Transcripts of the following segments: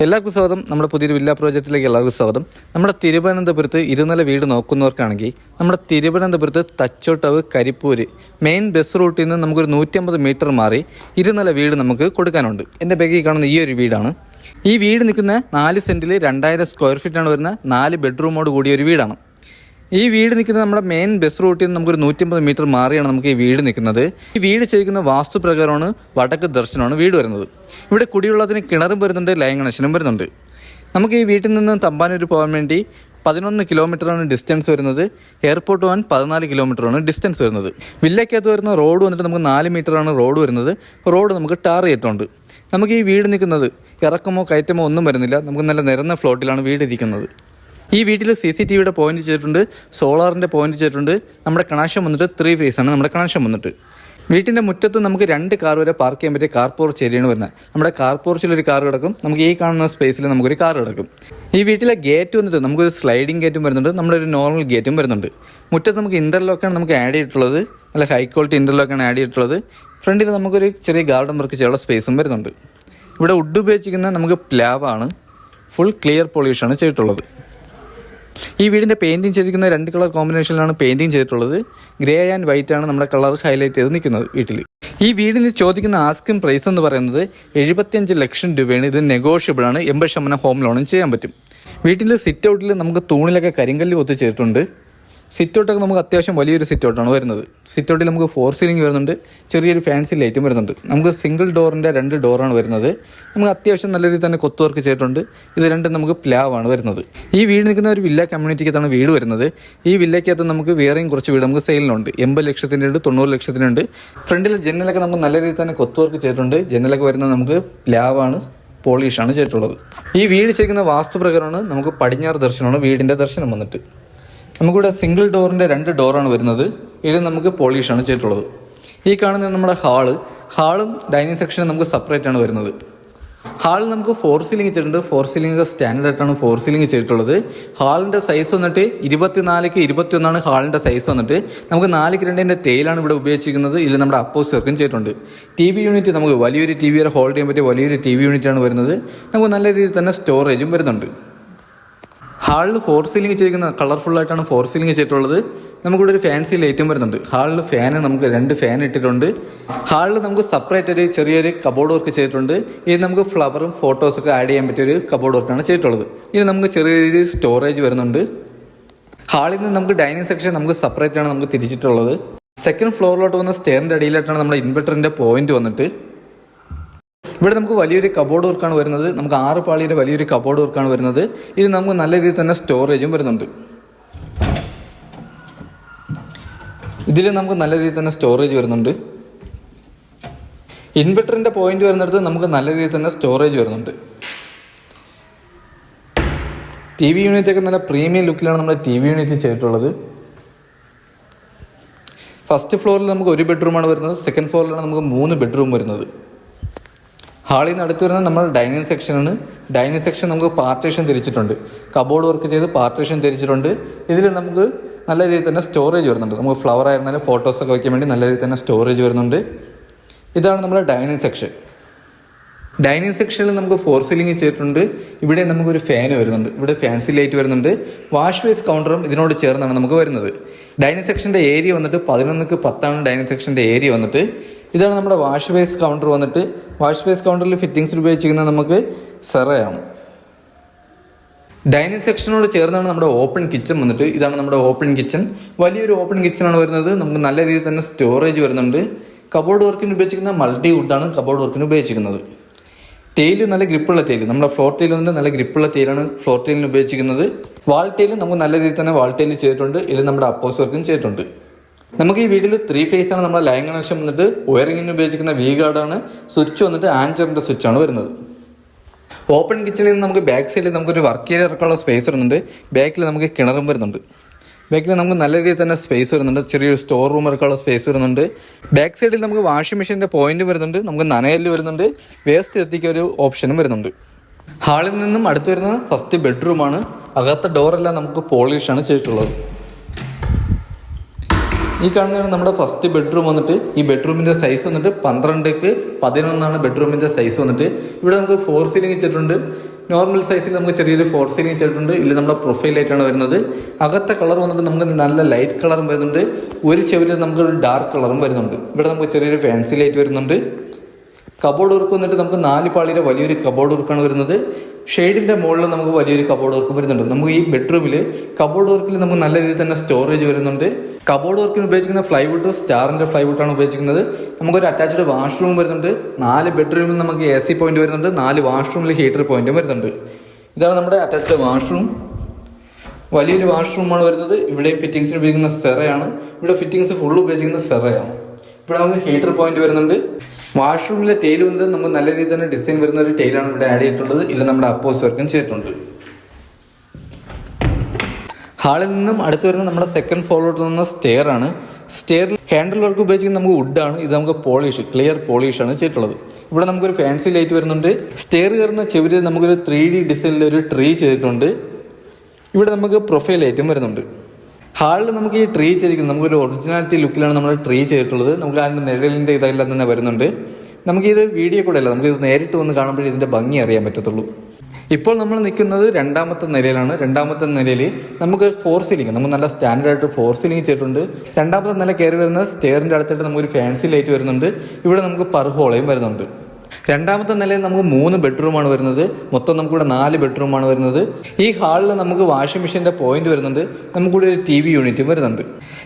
എല്ലാവർക്കും സ്വാഗതം. നമ്മുടെ പുതിയൊരു വില്ല പ്രോജക്റ്റിലേക്ക് എല്ലാവർക്കും സ്വാഗതം. നമ്മുടെ തിരുവനന്തപുരത്ത് ഇരുനില വീട് നോക്കുന്നവർക്കാണെങ്കിൽ നമ്മുടെ തിരുവനന്തപുരത്ത് തച്ചോട്ടവ് കരിപ്പൂര് മെയിൻ ബസ് റൂട്ടിൽ നിന്ന് നമുക്കൊരു 150 മീറ്റർ മാറി ഇരുനില വീട് നമുക്ക് കൊടുക്കാനുണ്ട്. എൻ്റെ ബാഗിൽ കാണുന്ന ഈ ഒരു വീടാണ്. ഈ വീട് നിൽക്കുന്ന 4 സെൻറ്റിൽ 2000 സ്ക്വയർ ഫീറ്റാണ് വരുന്ന 4 ബെഡ്റൂമോട് കൂടിയ ഒരു വീടാണ്. ഈ വീട് നിൽക്കുന്നത് നമ്മുടെ മെയിൻ ബസ് റൂട്ടിൽ നിന്ന് നമുക്കൊരു 150 മീറ്റർ മാറിയാണ് നമുക്ക് ഈ വീട് നിൽക്കുന്നത്. ഈ വീട് ചെയ്യുന്ന വാസ്തുപ്രകാരമാണ് വടക്ക് ദർശനമാണ് വീട് വരുന്നത്. ഇവിടെ കുടിവെള്ളത്തിന് കിണറും വരുന്നുണ്ട്, ലൈൻ കണക്ഷനും വരുന്നുണ്ട്. നമുക്ക് ഈ വീട്ടിൽ നിന്ന് തമ്പാനൂർ പോകാൻ വേണ്ടി 11 കിലോമീറ്ററാണ് ഡിസ്റ്റൻസ് വരുന്നത്. എയർപോർട്ട് പോകാൻ 14 കിലോമീറ്ററാണ് ഡിസ്റ്റൻസ് വരുന്നത്. വില്ലയ്ക്കകത്ത് വരുന്ന റോഡ് വന്നിട്ട് നമുക്ക് 4 മീറ്ററാണ് റോഡ് വരുന്നത്. റോഡ് നമുക്ക് ടാർ ചെയ്തിട്ടുണ്ട്. നമുക്ക് ഈ വീട് നിൽക്കുന്നത് ഇറക്കമോ കയറ്റമോ ഒന്നും വരുന്നില്ല. നമുക്ക് നല്ല നിരന്ന ഫ്ലോട്ടിലാണ് വീട് ഇരിക്കുന്നത്. ഈ വീട്ടിൽ CCTVയുടെ പോയിന്റ് ചെയ്തിട്ടുണ്ട്, സോളാറിൻ്റെ പോയിന്റ് ചെയ്തിട്ടുണ്ട്. നമ്മുടെ കണക്ഷൻ വന്നിട്ട് 3 ഫേസ് ആണ് നമ്മുടെ കണക്ഷൻ വന്നിട്ട്. വീട്ടിൻ്റെ മുറ്റത്ത് നമുക്ക് 2 കാർ വരെ പാർക്ക് ചെയ്യാൻ പറ്റിയ കാർ പോർച്ച് ഏരിയയാണ് വരുന്നത്. നമ്മുടെ കാർ പോർച്ചിലൊരു കാർ കിടക്കും, നമുക്ക് ഈ കാണുന്ന സ്പേസിൽ നമുക്കൊരു കാർ കിടക്കും. ഈ വീട്ടിലെ ഗേറ്റ് വന്നിട്ട് നമുക്കൊരു സ്ലൈഡിങ് ഗേറ്റും വരുന്നുണ്ട്, നമ്മുടെ ഒരു നോർമൽ ഗേറ്റും വരുന്നുണ്ട്. മുറ്റത്ത് നമുക്ക് ഇൻ്റർലോക്കാണ് നമുക്ക് ആഡ് ചെയ്തിട്ടുള്ളത്, നല്ല ഹൈ ക്വാളിറ്റി ഇൻ്റർലോക്കാണ് ആഡ് ചെയ്തിട്ടുള്ളത്. ഫ്രണ്ടിൽ നമുക്കൊരു ചെറിയ ഗാർഡൻ വർക്ക് ചെയ്യാനുള്ള സ്പേസും വരുന്നുണ്ട്. ഇവിടെ വുഡ് ഉപയോഗിച്ചിരിക്കുന്ന നമുക്ക് പ്ലാവാണ്, ഫുൾ ക്ലിയർ പോളിഷാണ് ചെയ്തിട്ടുള്ളത്. ഈ വീടിൻ്റെ പെയിൻറ്റിങ് ചെയ്തിരിക്കുന്ന 2 കളർ കോമ്പിനേഷനിലാണ് പെയിൻറ്റിങ് ചെയ്തിട്ടുള്ളത്. ഗ്രേ ആൻഡ് വൈറ്റ് ആണ് നമ്മുടെ കളർ ഹൈലൈറ്റ് ചെയ്ത് നിൽക്കുന്നത് വീട്ടിൽ. ഈ വീടിന് ചോദിക്കുന്ന ആസ്കിംഗ് പ്രൈസ് എന്ന് പറയുന്നത് 75 ലക്ഷം രൂപയാണ്. ഇത് നെഗോഷ്യബിൾ ആണ്. 80% ഹോം ലോണും ചെയ്യാൻ പറ്റും. വീട്ടിൽ സിറ്റ് ഔട്ടിൽ നമുക്ക് തൂണിലൊക്കെ കരിങ്കല്ല് ഒത്തു ചേർത്തിട്ടുണ്ട്. സിറ്റ് ഔട്ടൊക്കെ നമുക്ക് അത്യാവശ്യം വലിയൊരു സിറ്റ് ഔട്ടാണ് വരുന്നത്. സിറ്റ് ഔട്ടിൽ നമുക്ക് 4 സീലിംഗ് വരുന്നുണ്ട്, ചെറിയൊരു ഫാൻസി ലൈറ്റും വരുന്നുണ്ട്. നമുക്ക് സിംഗിൾ ഡോറിൻ്റെ 2 ഡോറാണ് വരുന്നത്. നമുക്ക് അത്യാവശ്യം നല്ല രീതിയിൽ തന്നെ കൊത്തു വർക്ക് ചെയ്തിട്ടുണ്ട്. ഇത് രണ്ടും നമുക്ക് പ്ലാവാണ് വരുന്നത്. ഈ വീട് നിൽക്കുന്ന ഒരു വില്ല കമ്മ്യൂണിറ്റിക്കകത്താണ് വീട് വരുന്നത്. ഈ വില്ലയ്ക്കകത്ത് നമുക്ക് വേറെയും കുറച്ച് വീട് നമുക്ക് സെയിലിനുണ്ട്. 80 ലക്ഷത്തിൻ്റെ ഉണ്ട്, 90 ലക്ഷത്തിനുണ്ട്. ഫ്രണ്ടിലെ ജനലൊക്കെ നമുക്ക് നല്ല രീതിയിൽ തന്നെ കൊത്തു വർക്ക് ചെയ്തിട്ടുണ്ട്. ജനലൊക്കെ വരുന്നത് നമുക്ക് പ്ലാവാണ്, പോളിഷാണ് ചെയ്തിട്ടുള്ളത്. ഈ വീട് ചെയ്യുന്ന വാസ്തുപ്രകാരമാണ് നമുക്ക് പടിഞ്ഞാറ് ദർശനമാണ് വീടിൻ്റെ ദർശനം വന്നിട്ട്. നമുക്കിവിടെ സിംഗിൾ ഡോറിൻ്റെ 2 ഡോറാണ് വരുന്നത്. ഇത് നമുക്ക് പോളിഷാണ് ചെയ്തിട്ടുള്ളത്. ഈ കാണുന്ന നമ്മുടെ ഹാളും ഡൈനിങ് സെക്ഷനും നമുക്ക് സെപ്പറേറ്റ് ആണ് വരുന്നത്. ഹാളിൽ നമുക്ക് 4 സീലിംഗ് ചെയ്തിട്ടുണ്ട്. 4 സീലിംഗ് സ്റ്റാൻഡേർഡ് ആയിട്ടാണ് 4 സീലിംഗ് ചെയ്തിട്ടുള്ളത്. ഹാളിൻ്റെ സൈസ് വന്നിട്ട് 24x 21 ഹാളിൻ്റെ സൈസ് വന്നിട്ട്. നമുക്ക് 4x2 ടെയിലാണ് ഇവിടെ ഉപയോഗിച്ചിരിക്കുന്നത്. ഇതിൽ നമ്മുടെ അപ്പോസ് വർക്കും ചെയ്തിട്ടുണ്ട്. TV യൂണിറ്റ് നമുക്ക് വലിയൊരു TV വരെ ഹോൾഡ് ചെയ്യാൻ പറ്റിയ വലിയൊരു TV യൂണിറ്റാണ് വരുന്നത്. നമുക്ക് നല്ല രീതിയിൽ തന്നെ സ്റ്റോറേജും വരുന്നുണ്ട്. ഹാളിൽ 4 സീലിംഗ് ചെയ്തിരിക്കുന്ന കളർഫുള്ളായിട്ടാണ് 4 സീലിംഗ് ചെയ്തിട്ടുള്ളത്. നമുക്കിവിടെ ഒരു ഫാൻസി ലൈറ്റും വരുന്നുണ്ട്. ഹാളിൽ ഫാന് നമുക്ക് 2 ഫാൻ ഇട്ടിട്ടുണ്ട്. ഹാളിൽ നമുക്ക് സെപ്പറേറ്റ് ഒരു ചെറിയൊരു കബോർഡ് വർക്ക് ചെയ്തിട്ടുണ്ട്. ഇത് നമുക്ക് ഫ്ലവറും ഫോട്ടോസൊക്കെ ആഡ് ചെയ്യാൻ പറ്റിയ ഒരു കബോർഡ് വർക്കാണ് ചെയ്തിട്ടുള്ളത്. ഇത് നമുക്ക് ചെറിയ രീതിയിൽ സ്റ്റോറേജ് വരുന്നുണ്ട്. ഹാളിൽ നിന്ന് നമുക്ക് ഡൈനിങ് സെക്ഷൻ നമുക്ക് സെപ്പറേറ്റ് ആണ് നമുക്ക് തിരിച്ചിട്ടുള്ളത്. സെക്കൻഡ് ഫ്ലോറിലോട്ട് വന്ന സ്റ്റെയറിൻ്റെ അടിയിലായിട്ടാണ് നമ്മുടെ ഇൻവെർട്ടറിൻ്റെ പോയിന്റ് വന്നിട്ട്. ഇവിടെ നമുക്ക് വലിയൊരു കബോർഡ് വർക്കാണ് വരുന്നത്. നമുക്ക് 6 പാളിയുടെ വലിയൊരു കബോർഡ് വർക്കാണ് വരുന്നത്. ഇത് നമുക്ക് നല്ല രീതിയിൽ തന്നെ സ്റ്റോറേജും വരുന്നുണ്ട്. ഇതിൽ നമുക്ക് നല്ല രീതിയിൽ തന്നെ സ്റ്റോറേജ് വരുന്നുണ്ട്. ഇൻവെർട്ടറിൻ്റെ പോയിന്റ് വരുന്നിടത്ത് നമുക്ക് നല്ല രീതിയിൽ തന്നെ സ്റ്റോറേജ് വരുന്നുണ്ട്. TV യൂണിറ്റൊക്കെ നല്ല പ്രീമിയം ലുക്കിലാണ് നമ്മുടെ TV യൂണിറ്റ് ചെയ്തിട്ടുള്ളത്. ഫസ്റ്റ് ഫ്ലോറിൽ നമുക്ക് 1 ബെഡ്റൂമാണ് വരുന്നത്. സെക്കൻഡ് ഫ്ലോറിലാണ് നമുക്ക് 3 ബെഡ്റൂം വരുന്നത്. ഹാളിൽ നിന്ന് അടുത്ത് വരുന്നത് നമ്മുടെ ഡൈനിങ് സെക്ഷനാണ്. ഡൈനിങ് സെക്ഷൻ നമുക്ക് പാർട്ടീഷൻ തിരിച്ചിട്ടുണ്ട്. കബോർഡ് വർക്ക് ചെയ്ത് പാർട്ടീഷൻ തിരിച്ചിട്ടുണ്ട്. ഇതിൽ നമുക്ക് നല്ല രീതിയിൽ തന്നെ സ്റ്റോറേജ് വരുന്നുണ്ട്. നമുക്ക് ഫ്ലവർ ആയിരുന്നാലും ഫോട്ടോസൊക്കെ വയ്ക്കാൻ വേണ്ടി നല്ല രീതിയിൽ തന്നെ സ്റ്റോറേജ് വരുന്നുണ്ട്. ഇതാണ് നമ്മുടെ ഡൈനിങ് സെക്ഷൻ. ഡൈനിങ് സെക്ഷനിൽ നമുക്ക് 4 സീലിംഗ് ചെയ്തിട്ടുണ്ട്. ഇവിടെ നമുക്കൊരു ഫാൻ വരുന്നുണ്ട്. ഇവിടെ ഫാൻസി ലൈറ്റ് വരുന്നുണ്ട്. വാഷ് ബേസ് കൗണ്ടറും ഇതിനോട് ചേർന്നാണ് നമുക്ക് വരുന്നത്. ഡൈനിങ് സെക്ഷൻ്റെ ഏരിയ വന്നിട്ട് 11x10 ഡൈനിങ് സെക്ഷൻ്റെ ഏരിയ വന്നിട്ട്. ഇതാണ് നമ്മുടെ വാഷ് ബേസ് കൗണ്ടർ വന്നിട്ട്. വാഷ് ബേസ് കൗണ്ടറിൽ ഫിറ്റിംഗ്സ് ഉപയോഗിച്ചിരിക്കുന്നത് നമുക്ക് സെറയാണ്. ഡൈനിങ് സെക്ഷനോട് ചേർന്നാണ് നമ്മുടെ ഓപ്പൺ കിച്ചൺ വന്നിട്ട്. ഇതാണ് നമ്മുടെ ഓപ്പൺ കിച്ചൺ. വലിയൊരു ഓപ്പൺ കിച്ചണാണ് വരുന്നത്. നമുക്ക് നല്ല രീതിയിൽ തന്നെ സ്റ്റോറേജ് വരുന്നുണ്ട്. കബോർഡ് വർക്കിന് ഉപയോഗിച്ചിരിക്കുന്ന മൾട്ടി വുഡാണ് കബോർഡ് വർക്കിന് ഉപയോഗിച്ചിരിക്കുന്നത്. ടെയിൽ നല്ല ഗ്രിപ്പുള്ള ടെയിൽ, നമ്മുടെ ഫ്ലോർ ടെയിൽ വന്നിട്ട് നല്ല ഗ്രിപ്പുള്ള ടെയിലാണ് ഫ്ലോർ ടെയിലിന് ഉപയോഗിച്ചിരിക്കുന്നത്. വാൾ ടെയിൽ നമുക്ക് നല്ല രീതിയിൽ തന്നെ വാൾ ടെയിൽ ചെയ്തിട്ടുണ്ട്. ഇതിൽ നമ്മുടെ അപ്പോസ് വർക്കും ചെയ്തിട്ടുണ്ട്. നമുക്ക് ഈ വീട്ടിൽ 3 ഫേസ് ആണ് നമ്മുടെ ലൈൻ കണക്ഷൻ വന്നിട്ട്. വയറിങ്ങിന് ഉപയോഗിച്ചിരിക്കുന്ന V ഗാർഡാണ്. സ്വിച്ച് വന്നിട്ട് ആൻജറിൻ്റെ സ്വിച്ചാണ് വരുന്നത്. ഓപ്പൺ കിച്ചണിൽ നിന്ന് നമുക്ക് ബാക്ക് സൈഡിൽ നമുക്കൊരു വർക്ക് ഏരിയ ഇറക്കാനുള്ള സ്പേസ് വരുന്നുണ്ട്. ബാക്കിൽ നമുക്ക് കിണറും വരുന്നുണ്ട്. ബാക്കിൽ നമുക്ക് നല്ല രീതിയിൽ തന്നെ സ്പേസ് വരുന്നുണ്ട്. ചെറിയൊരു സ്റ്റോർ റൂം ഇറക്കാനുള്ള സ്പേസ് വരുന്നുണ്ട്. ബാക്ക് സൈഡിൽ നമുക്ക് വാഷിംഗ് മെഷീൻ്റെ പോയിന്റ് വരുന്നുണ്ട്. നമുക്ക് നനയല് വരുന്നുണ്ട്. വേസ്റ്റ് എത്തിക്കാൻ ഒരു ഓപ്ഷനും വരുന്നുണ്ട്. ഹാളിൽ നിന്നും അടുത്ത് വരുന്ന ഫസ്റ്റ് ബെഡ്റൂമാണ്. അകത്തെ ഡോറെല്ലാം നമുക്ക് പോളിഷാണ് ചെയ്തിട്ടുള്ളത്. ഈ കാണുന്നതാണ് നമ്മുടെ ഫസ്റ്റ് ബെഡ്റൂം വന്നിട്ട്. ഈ ബെഡ്റൂമിൻ്റെ സൈസ് വന്നിട്ട് 12x11 ബെഡ്റൂമിൻ്റെ സൈസ് വന്നിട്ട്. ഇവിടെ നമുക്ക് 4 സീലിംഗ് ചെയ്തിട്ടുണ്ട്. നോർമൽ സൈസിൽ നമുക്ക് ചെറിയൊരു ഫോർ സീലിംഗ് ചെയ്തിട്ടുണ്ട്. ഇതിൽ നമ്മുടെ പ്രൊഫൈൽ ലൈറ്റാണ് വരുന്നത്. അകത്തെ കളർ വന്നിട്ട് നമുക്ക് നല്ല ലൈറ്റ് കളറും വരുന്നുണ്ട്. ഒരു ചെവിയിൽ നമുക്കൊരു ഡാർക്ക് കളറും വരുന്നുണ്ട്. ഇവിടെ നമുക്ക് ചെറിയൊരു ഫാൻസി ലൈറ്റ് വരുന്നുണ്ട്. കബോർഡ് വർക്ക് വന്നിട്ട് നമുക്ക് 4 പാളിയുടെ വലിയൊരു കബോർഡ് വർക്കാണ് വരുന്നത്. ഷെയ്ഡിൻ്റെ മുകളിൽ നമുക്ക് വലിയൊരു കബോർഡ് വർക്ക് വരുന്നുണ്ട്. നമുക്ക് ഈ ബെഡ്റൂമിൽ കബോർഡ് വർക്കിൽ നമുക്ക് നല്ല രീതിയിൽ തന്നെ സ്റ്റോറേജ് വരുന്നുണ്ട്. കബോർഡ് വർക്കിന് ഉപയോഗിക്കുന്ന ഫ്ലൈവുഡ് സ്റ്റാറിൻ്റെ ഫ്ലൈവുഡാണ് ഉപയോഗിക്കുന്നത്. നമുക്കൊരു അറ്റാച്ച്ഡ് വാഷ്റൂം വരുന്നുണ്ട്. 4 ബെഡ്റൂമിൽ നമുക്ക് AC പോയിന്റ് വരുന്നുണ്ട്. 4 വാഷ്റൂമിൽ ഹീറ്റർ പോയിന്റും വരുന്നുണ്ട്. ഇതാണ് നമ്മുടെ അറ്റാച്ച്ഡ് വാഷ്റൂം. വലിയൊരു വാഷ്റൂമാണ് വരുന്നത്. ഇവിടെയും ഫിറ്റിങ്സിന് ഉപയോഗിക്കുന്ന സെറയാണ്. ഇവിടെ ഫിറ്റിങ്സ് ഫുള്ള് ഉപയോഗിക്കുന്ന സെറയാണ്. ഇവിടെ നമുക്ക് ഹീറ്റർ പോയിന്റ് വരുന്നുണ്ട്. വാഷ്റൂമിലെ ടൈൽ വന്നത് നമുക്ക് നല്ല രീതിയിൽ തന്നെ ഡിസൈൻ വരുന്ന ഒരു ടൈലാണ് ഇവിടെ ആഡ് ചെയ്തിട്ടുള്ളത്. ഇതിൽ നമ്മുടെ അപ്പോസ് വർക്കും ചെയ്തിട്ടുണ്ട്. ഹാളിൽ നിന്നും അടുത്ത് വരുന്ന നമ്മുടെ സെക്കൻഡ് ഫ്ലോറിലോട്ട് വന്ന സ്റ്റെയർ ആണ്. സ്റ്റെയറിൽ ഹാൻഡിൽ വർക്ക് ഉപയോഗിക്കുന്നത് നമുക്ക് വുഡാണ്. ഇത് നമുക്ക് ക്ലിയർ പോളിഷാണ് ചെയ്തിട്ടുള്ളത്. ഇവിടെ നമുക്കൊരു ഫാൻസി ലൈറ്റ് വരുന്നുണ്ട്. സ്റ്റെയർ കയറുന്ന ചെവിരിൽ നമുക്കൊരു 3D ഡിസൈനിൽ ഒരു ട്രീ ചെയ്തിട്ടുണ്ട്. ഇവിടെ നമുക്ക് പ്രൊഫൈൽ ലൈറ്റും വരുന്നുണ്ട്. ഹാളിൽ നമുക്ക് ഈ ട്രീ ചെയ്തിരിക്കുന്നത് നമുക്കൊരു ഒറിജിനാലിറ്റി ലുക്കിലാണ് നമ്മൾ ട്രീ ചെയ്തിട്ടുള്ളത്. നമുക്ക് അതിൻ്റെ നിഴലിൻ്റെ ഇതെല്ലാം തന്നെ വരുന്നുണ്ട്. നമുക്കിത് വീഡിയോ കൂടെ അല്ല, നമുക്കിത് നേരിട്ട് വന്ന് കാണുമ്പോഴേ ഇതിൻ്റെ ഭംഗി അറിയാൻ പറ്റത്തുള്ളൂ. ഇപ്പോൾ നമ്മൾ നിൽക്കുന്നത് 2ാമത്തെ നിലയിലാണ്. 2ാമത്തെ നിലയിൽ നമുക്ക് ഫോർ സീലിംഗ്, നമുക്ക് നല്ല സ്റ്റാൻഡേർഡായിട്ട് ഫോർ സീലിംഗ് ചെയ്തിട്ടുണ്ട്. 2ാമത്തെ നില കയറി വരുന്ന സ്റ്റെയറിൻ്റെ അടുത്തായിട്ട് നമുക്കൊരു ഫാൻസി ലൈറ്റ് വരുന്നുണ്ട്. ഇവിടെ നമുക്ക് പർഹോളയും വരുന്നുണ്ട്. 2ാമത്തെ നിലയിൽ നമുക്ക് 3 ബെഡ്റൂമാണ് വരുന്നത്. മൊത്തം നമുക്കിവിടെ 4 ബെഡ്റൂമാണ് വരുന്നത്. ഈ ഹാളിൽ നമുക്ക് വാഷിംഗ് മെഷീൻ്റെ പോയിന്റ് വരുന്നുണ്ട്. നമുക്കിവിടെ ഒരു TV യൂണിറ്റും വരുന്നുണ്ട്.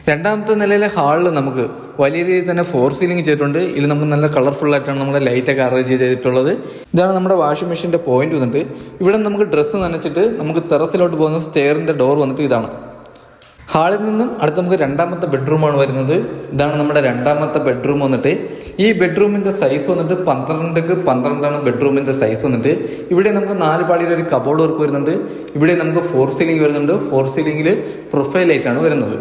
2ാമത്തെ നിലയിലെ ഹാളിൽ നമുക്ക് വലിയ രീതിയിൽ തന്നെ ഫോർ സീലിംഗ് ചെയ്തിട്ടുണ്ട്. ഇതിൽ നമുക്ക് നല്ല കളർഫുൾ ആയിട്ടാണ് നമ്മുടെ ലൈറ്റൊക്കെ അറേഞ്ച് ചെയ്തിട്ടുള്ളത്. ഇതാണ് നമ്മുടെ വാഷിംഗ് മെഷീൻ്റെ പോയിന്റ് വന്നിട്ട്. ഇവിടെ നമുക്ക് ഡ്രസ്സ് നനച്ചിട്ട് നമുക്ക് ടെറസിലോട്ട് പോകുന്ന സ്റ്റെയറിൻ്റെ ഡോർ വന്നിട്ട് ഇതാണ്. ഹാളിൽ നിന്നും അടുത്ത് നമുക്ക് 2ാമത്തെ ബെഡ്റൂമാണ് വരുന്നത്. ഇതാണ് നമ്മുടെ 2ാമത്തെ ബെഡ്റൂം വന്നിട്ട്. ഈ ബെഡ്റൂമിൻ്റെ സൈസ് വന്നിട്ട് 12x12 ബെഡ്റൂമിൻ്റെ സൈസ് വന്നിട്ട്. ഇവിടെ നമുക്ക് 4 പാളിയുടെ ഒരു കബോർഡ് വർക്ക് വരുന്നുണ്ട്. ഇവിടെ നമുക്ക് ഫോർ സീലിംഗ് വരുന്നുണ്ട്. ഫോർ സീലിംഗിൽ പ്രൊഫൈൽ ലൈറ്റാണ് വരുന്നത്.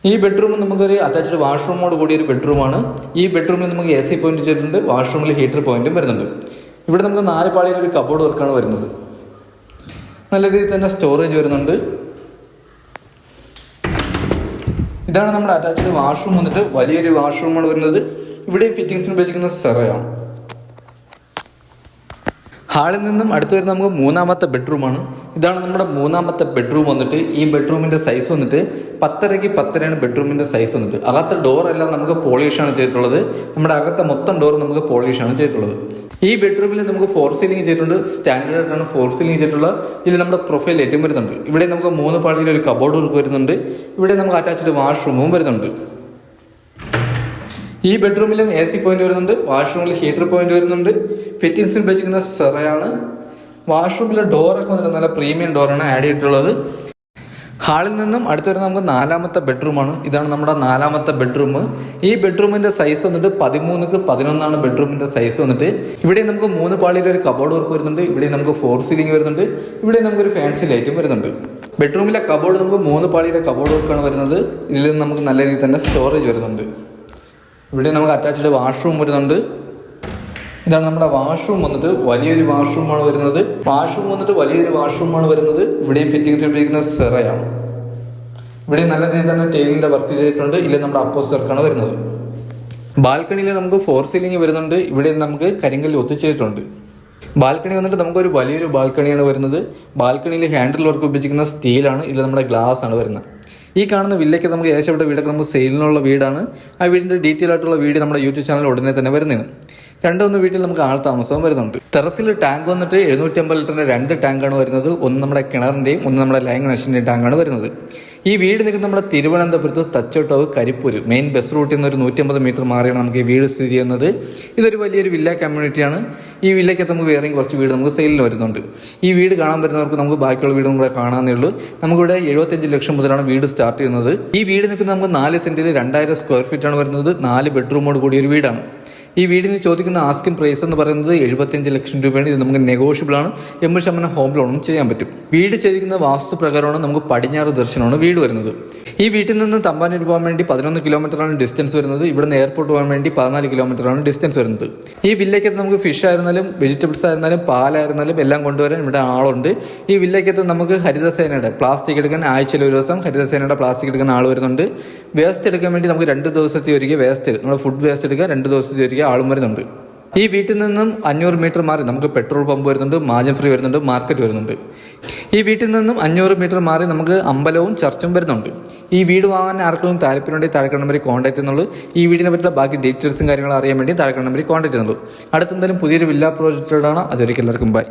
ഈ ബെഡ്റൂം നമുക്കൊരു അറ്റാച്ച്ഡ് വാഷ്റൂമോട് കൂടിയ ഒരു ബെഡ്റൂമാണ്. ഈ ബെഡ്റൂമിൽ നമുക്ക് AC പോയിന്റ് ചെയ്തിട്ടുണ്ട്. വാഷ്റൂമിൽ ഹീറ്റർ പോയിന്റും വരുന്നുണ്ട്. ഇവിടെ നമുക്ക് 4 പാളിയുടെ ഒരു കബോർഡ് വർക്കാണ് വരുന്നത്. നല്ല രീതിയിൽ തന്നെ സ്റ്റോറേജ് വരുന്നുണ്ട്. ഇതാണ് നമ്മുടെ അറ്റാച്ച്ഡ് വാഷ്റൂം വന്നിട്ട്. വലിയൊരു വാഷ്റൂമാണ് വരുന്നത്. ഇവിടെ ഫിറ്റിങ്സിന് ഉപയോഗിക്കുന്ന സെറയാണ്. ഹാളിൽ നിന്നും അടുത്ത് വരുന്ന നമുക്ക് 3ാമത്തെ ബെഡ്റൂമാണ്. ഇതാണ് നമ്മുടെ 3ാമത്തെ ബെഡ്റൂം വന്നിട്ട്. ഈ ബെഡ്റൂമിൻ്റെ സൈസ് വന്നിട്ട് 10x10 ബെഡ്റൂമിൻ്റെ സൈസ് വന്നിട്ട്. അകത്തെ ഡോറെല്ലാം നമുക്ക് പോളിഷാണ് ചെയ്തിട്ടുള്ളത്. നമ്മുടെ അകത്തെ മൊത്തം ഡോർ നമുക്ക് പോളിഷാണ് ചെയ്തിട്ടുള്ളത്. ഈ ബെഡ്റൂമിൽ നമുക്ക് ഫോർ സീലിംഗ് ചെയ്തിട്ടുണ്ട്. സ്റ്റാൻഡേർഡ് ആയിട്ടാണ് ഫോർ സീലിംഗ് ചെയ്തിട്ടുള്ളത്. ഇതിൽ നമ്മുടെ പ്രൊഫൈൽ ലൈറ്റും വരുന്നുണ്ട്. ഇവിടെ നമുക്ക് 3 പാളിയിൽ ഒരു കബോർഡ് വർക്ക് വരുന്നുണ്ട്. ഇവിടെ നമുക്ക് അറ്റാച്ച്ഡ് വാഷ്റൂമും വരുന്നുണ്ട്. ഈ ബെഡ്റൂമിലും AC പോയിന്റ് വരുന്നുണ്ട്. വാഷ്റൂമിൽ ഹീറ്റർ പോയിന്റ് വരുന്നുണ്ട്. ഫിറ്റിംഗ്സിൽ ഉപയോഗിക്കുന്ന സെറയാണ്. വാഷ്റൂമിലെ ഡോറൊക്കെ വന്നിട്ട് നല്ല പ്രീമിയം ഡോറാണ് ആഡ് ചെയ്തിട്ടുള്ളത്. ഹാളിൽ നിന്നും അടുത്ത് വരുന്ന നമുക്ക് 4ാമത്തെ ബെഡ്റൂമാണ്. ഇതാണ് നമ്മുടെ 4ാമത്തെ ബെഡ്റൂം. ഈ ബെഡ്റൂമിൻ്റെ സൈസ് വന്നിട്ട് 13x11 ബെഡ്റൂമിൻ്റെ സൈസ് വന്നിട്ട്. ഇവിടെ നമുക്ക് 3 പാളിയുടെ ഒരു കബോർഡ് വർക്ക് വരുന്നുണ്ട്. ഇവിടെ നമുക്ക് ഫോർ സീലിംഗ് വരുന്നുണ്ട്. ഇവിടെ നമുക്കൊരു ഫാൻസി ലൈറ്റും വരുന്നുണ്ട്. ബെഡ്റൂമിലെ കബോർഡ് നമുക്ക് 3 പാളിയുടെ കബോർഡ് വർക്കാണ് വരുന്നത്. ഇതിൽ നമുക്ക് നല്ല രീതിയിൽ തന്നെ സ്റ്റോറേജ് വരുന്നുണ്ട്. ഇവിടെ നമുക്ക് അറ്റാച്ച്ഡ് വാഷ്റൂം വരുന്നുണ്ട്. ഇതാണ് നമ്മുടെ വാഷ്റൂം വന്നിട്ട്. വലിയൊരു വാഷ്റൂമാണ് വരുന്നത്. വലിയൊരു വാഷ്റൂമാണ് വരുന്നത്. ഇവിടെയും ഫിറ്റിംഗ് ഉപയോഗിക്കുന്ന സെറയാണ്. ഇവിടെ നല്ല രീതിയിൽ തന്നെ ടൈലിൻ്റെ വർക്ക് ചെയ്തിട്ടുണ്ട്. ഇതിൽ നമ്മുടെ അപ്പോസ് വർക്കാണ് വരുന്നത്. ബാൽക്കണിയിൽ നമുക്ക് ഫോർ സീലിംഗ് വരുന്നുണ്ട്. ഇവിടെ നമുക്ക് കരിങ്കല്ല് ഒത്തിച്ചേർത്തിട്ടുണ്ട്. ബാൽക്കണി വന്നിട്ട് നമുക്കൊരു വലിയൊരു ബാൽക്കണിയാണ് വരുന്നത്. ബാൽക്കണിയിൽ ഹാൻഡിൽ വർക്ക് ഉപയോഗിക്കുന്ന സ്റ്റീലാണ്. ഇതിൽ നമ്മുടെ ഗ്ലാസ് ആണ് വരുന്നത്. ഈ കാണുന്ന വില്ലയ്ക്ക് നമുക്ക് ഏകദേശം വീടൊക്കെ നമുക്ക് സെയിലിനുള്ള വീടാണ്. ആ വീടിൻ്റെ ഡീറ്റെയിൽ ആയിട്ടുള്ള വീഡിയോ നമ്മുടെ യൂട്യൂബ് ചാനൽ ഉടനെ തന്നെ വരുന്നതാണ്. 2 വീട്ടിൽ നമുക്ക് ആൾ താമസവും വരുന്നുണ്ട്. ടെറസിൽ ടാങ്ക് വന്നിട്ട് 750 ലിറ്ററിൻ്റെ 2 ടാങ്കാണ് വരുന്നത്. ഒന്ന് നമ്മുടെ കിണറിൻ്റെയും ഒന്ന് നമ്മുടെ ലൈൻ കണക്ഷൻ്റെയും ടാങ്കാണ് വരുന്നത്. ഈ വീട് നിൽക്കുന്ന നമ്മുടെ തിരുവനന്തപുരത്ത് തച്ചോട്ടാവ് കരിപ്പൂര് മെയിൻ ബസ് റൂട്ടിൽ നിന്ന് ഒരു 150 മീറ്റർ മാറിയാണ് നമുക്ക് ഈ വീട് സ്ഥിതി ചെയ്യുന്നത്. ഇതൊരു വലിയൊരു വില്ല കമ്മ്യൂണിറ്റിയാണ്. ഈ വില്ലയ്ക്കകത്ത് നമുക്ക് വേറെയും കുറച്ച് വീട് നമുക്ക് സെയിലിന് വരുന്നുണ്ട്. ഈ വീട് കാണാൻ വരുന്നവർക്ക് നമുക്ക് ബാക്കിയുള്ള വീടും കൂടെ കാണാനേ ഉള്ളൂ. നമുക്കിവിടെ 75 ലക്ഷം മുതലാണ് വീട് സ്റ്റാർട്ട് ചെയ്യുന്നത്. ഈ വീട് നിൽക്കുന്ന നമുക്ക് 4 സെൻറ്റിൽ 2000 സ്ക്വയർ ഫീറ്റാണ് വരുന്നത്. 4 ബെഡ്റൂമോട് കൂടിയ ഒരു വീടാണ്. ഈ വീടിന് ചോദിക്കുന്ന ആസ്കിംഗ് പ്രൈസ് എന്ന് പറയുന്നത് 75 ലക്ഷം രൂപയാണ്. ഇത് നമുക്ക് നെഗോഷ്യബിൾ ആണ്. 80% ഹോം ലോണും ചെയ്യാൻ പറ്റും. വീട് ചെയ്തിരിക്കുന്ന വാസ്തു പ്രകാരമാണ് നമുക്ക് പടിഞ്ഞാറ് ദർശനമാണ് വീട് വരുന്നത്. ഈ വീട്ടിൽ നിന്ന് തമ്പാനൂർ പോകാൻ വേണ്ടി 11 കിലോമീറ്ററാണ് ഡിസ്റ്റൻസ് വരുന്നത്. ഇവിടുന്ന് എയർപോർട്ട് പോകാൻ വേണ്ടി 14 കിലോമീറ്ററാണ് ഡിസ്റ്റൻസ് വരുന്നത്. ഈ വില്ലയ്ക്കകത്ത് നമുക്ക് ഫിഷ് ആയിരുന്നാലും വെജിറ്റബിൾസ് ആയിരുന്നാലും പാലായിരുന്നാലും എല്ലാം കൊണ്ടുവരാൻ ഇവിടെ ആളുണ്ട്. ഈ വില്ലയ്ക്കകത്ത് നമുക്ക് ഹരിതസേനയുടെ പ്ലാസ്റ്റിക് എടുക്കാൻ ആഴ്ചയിൽ ഒരു ദിവസം ഹരിതസേനയുടെ പ്ലാസ്റ്റിക് എടുക്കാൻ ആൾ വരുന്നുണ്ട്. വേസ്റ്റ് എടുക്കാൻ വേണ്ടി നമുക്ക് 2 ദിവസത്തെ ഒരിക്കൽ വേസ്റ്റ്, നമ്മുടെ ഫുഡ് വേസ്റ്റ് എടുക്കാൻ 2 ദിവസത്തെ ഒരിക്കൽ ആളും വരുന്നുണ്ട്. ഈ വീട്ടിൽ നിന്നും 500 മീറ്റർ മാറി നമുക്ക് പെട്രോൾ പമ്പ് വരുന്നുണ്ട്, മാജൻ ഫ്രീ വരുന്നുണ്ട്, മാർക്കറ്റ് വരുന്നുണ്ട്. ഈ വീട്ടിൽ നിന്നും 500 മീറ്റർ മാറി നമുക്ക് അമ്പലവും ചർച്ചും വരുന്നുണ്ട്. ഈ വീട് വാങ്ങാൻ ആർക്കെങ്കിലും താല്പര്യമുണ്ടെങ്കിൽ താഴെ നമ്പറിൽ കോൺടാക്ട് ചെയ്യുന്നുള്ളൂ. ഈ വീടിനെ പറ്റിയുള്ള ബാക്കി ഡീറ്റെയിൽസും കാര്യങ്ങളും അറിയാൻ വേണ്ടി താഴെ നമ്പറിൽ കോൺടാക്ട് ചെയ്യുന്നുള്ളൂ. അടുത്തെന്തായാലും പുതിയൊരു വില്ല പ്രോജക്റ്റോടാണ്. അതൊരിക്കൽ എല്ലാവർക്കും ബൈ.